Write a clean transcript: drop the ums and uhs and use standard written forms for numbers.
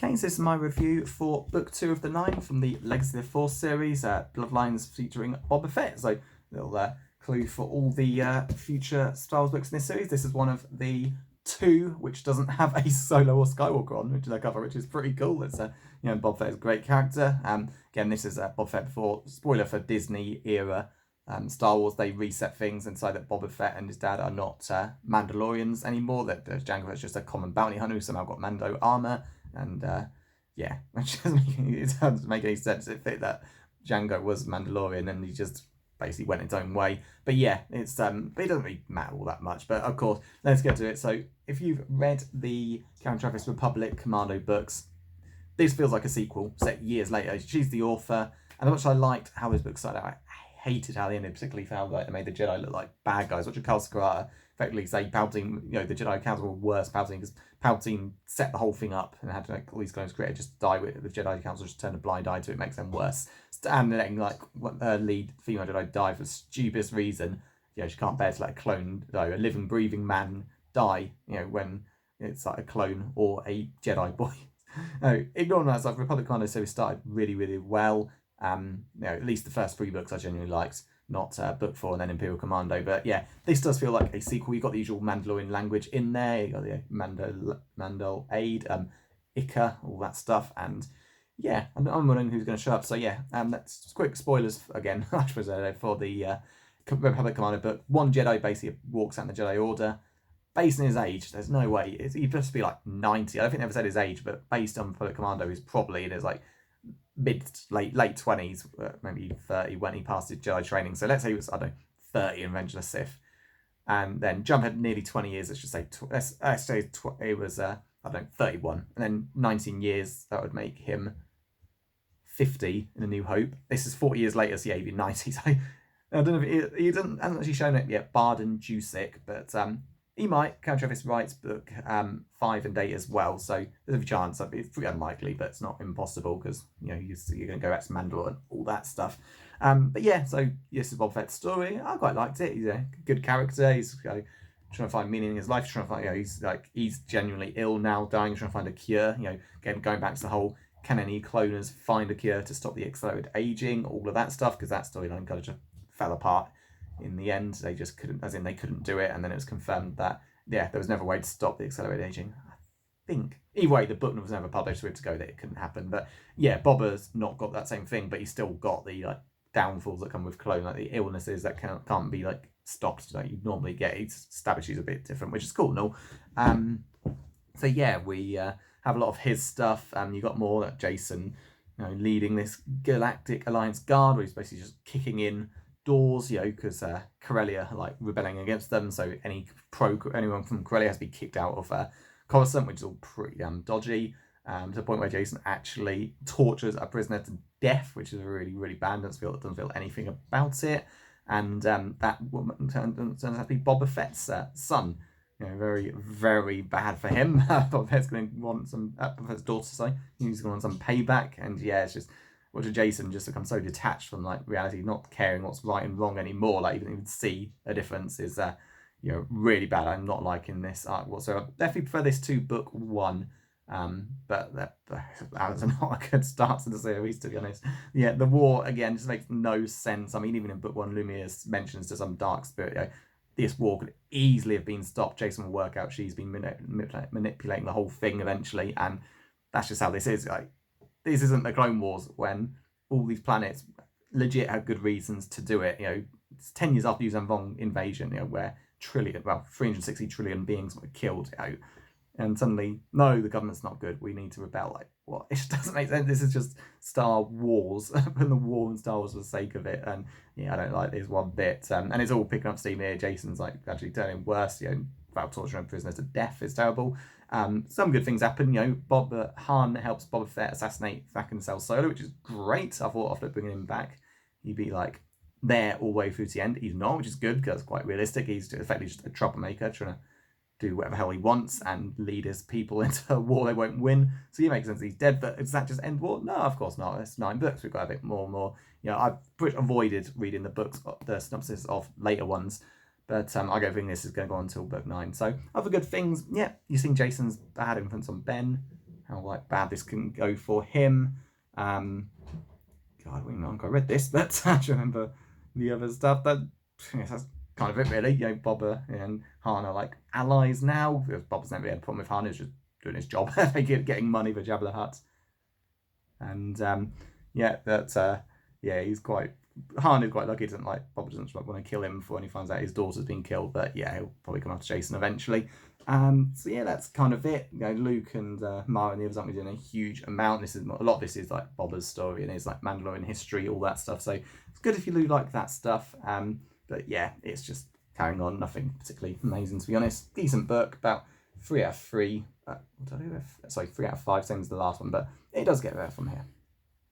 Okay, so this is my review for Book 2 of the 9 from the Legacy of the Force series, Bloodlines featuring Boba Fett. So, little clue for all the future Star Wars books in this series. This is one of the 2 which doesn't have a Solo or Skywalker on, which is their cover, which is pretty cool. It's Boba Fett is a great character. Again, this is Boba Fett before, spoiler for Disney era Star Wars. They reset things and say that Boba Fett and his dad are not Mandalorians anymore. That Jango Fett's just a common bounty hunter who somehow got Mando armor. And yeah, it doesn't make any sense. It fit that Django was Mandalorian and he just basically went its own way. But yeah, it's but it doesn't really matter all that much. But of course, let's get to it. So if you've read the Count Travis Republic Commando books, this feels like a sequel set years later. She's the author, and as much as I liked how this book started out, I hated how they ended, particularly how they made the Jedi look like bad guys. Which Carl Scarata effectively say Palpatine, the Jedi Council were worse Palpatine because Palpatine set the whole thing up and had to make all these clones created just die with it. The Jedi Council just turned a blind eye to it, makes them worse. And letting lead female Jedi die for the stupidest reason. She can't bear to let a clone die, a living, breathing man die. When it's like a clone or a Jedi boy. No, ignoring that stuff, Republic Commando series started really, really well. At least the first 3 books I genuinely liked, not book 4 and then Imperial Commando. But yeah, this does feel like a sequel. You've got the usual Mandalorian language in there. You've got the Mando aid, Ica, all that stuff. And yeah, I'm wondering who's going to show up. So yeah, that's quick spoilers again, I suppose, for the Republic Commando book. One Jedi basically walks out in the Jedi Order. Based on his age, there's no way. He'd just be like 90. I don't think they ever said his age, but based on Republic Commando, he's probably in his like late 20s, maybe 30 when he passed his Jedi training. So let's say he was, 30 in Revenge of the Sith. And then jump ahead nearly 20 years, let's just say, it was, 31. And then 19 years, that would make him 50 in A New Hope. This is 40 years later, so yeah, he'd be 90. So I don't know if he hasn't actually shown it yet, Barden Jusic, but he might. Count Travis writes book 5 and 8 as well, so there's a chance. It's pretty unlikely, but it's not impossible because you're going to go back to Mandalore and all that stuff. But yeah, so this is Boba Fett's story. I quite liked it. He's a good character. He's trying to find meaning in his life. Trying to find, he's genuinely ill now, dying. Trying to find a cure. Again, going back to the whole can any cloners find a cure to stop the accelerated aging, all of that stuff, because that storyline kind of just fell apart. In the end, they just couldn't, as in they couldn't do it, and then it was confirmed that, there was never a way to stop the accelerated aging. I think. Either way, the book was never published, so we had to go that it couldn't happen. But yeah, Boba's not got that same thing, but he's still got the downfalls that come with clone, like the illnesses that can't be stopped like you normally get. He establishes a bit different, which is cool and all. So yeah, we have a lot of his stuff. You got more like Jason, leading this Galactic Alliance Guard, where he's basically just kicking in doors, because Corellia are rebelling against them, so anyone from Corellia has to be kicked out of Coruscant, which is all pretty dodgy, to the point where Jason actually tortures a prisoner to death, which is really, really bad. Doesn't feel anything about it. And that woman turns out to be Boba Fett's son. Very, very bad for him. Boba Fett's going to want Boba Fett's daughter, sorry. He's going to want some payback, and yeah, it's just watch Jason just become so detached from reality, not caring what's right and wrong anymore. Even see a difference is really bad. I'm not liking this arc whatsoever. Definitely prefer this to book 1. But that was not a good start to the series, to be honest. Yeah, the war again just makes no sense. I mean, even in book 1, Lumiere mentions to some dark spirit, this war could easily have been stopped. Jason will work out she's been manipulating the whole thing eventually, and that's just how this is. This isn't the Clone Wars when all these planets legit have good reasons to do it. It's 10 years after Yuuzhan Vong invasion, where 360 trillion beings were killed, and suddenly, no, the government's not good. We need to rebel. What? It just doesn't make sense. This is just Star Wars, and the war in Star Wars for the sake of it. And yeah, I don't like this one bit. And it's all picking up steam here. Jason's actually turning worse. About torturing prisoners to death is terrible. Some good things happen. Han helps Boba Fett assassinate Thack and Cell Solo, which is great. I thought after bringing him back, he'd be there all the way through to the end. He's not, which is good because it's quite realistic. He's effectively just a troublemaker trying to do whatever hell he wants and lead his people into a war they won't win. So it makes sense he's dead, but does that just end war? No, of course not. It's 9 books. We've got a bit more and more. I've avoided reading the books, the synopsis of later ones. But I don't think this is going to go on until book 9. So other good things, yeah, you've seen Jason's bad influence on Ben. how like bad this can go for him. God, I don't know if I read this, but I don't remember the other stuff. That yes, that's kind of it really. You know, Boba and Han are like allies now. Boba's never had a problem with Han. He's just doing his job, getting money for Jabba the Hutt. And yeah, that yeah, he's quite. Han is quite lucky. He doesn't like Boba doesn't want to kill him before he finds out his daughter's been killed. But yeah, he'll probably come after Jason eventually. So yeah, that's kind of it. You know, Luke and Mara and the others aren't doing a huge amount. This is a lot of this is like Boba's story and his like Mandalorian history, all that stuff. So it's good if you do like that stuff. But yeah, it's just carrying on. Nothing particularly amazing to be honest. Decent book, about 3 out of 3. Sorry, 3 out of 5, same as the last one, but it does get better from here.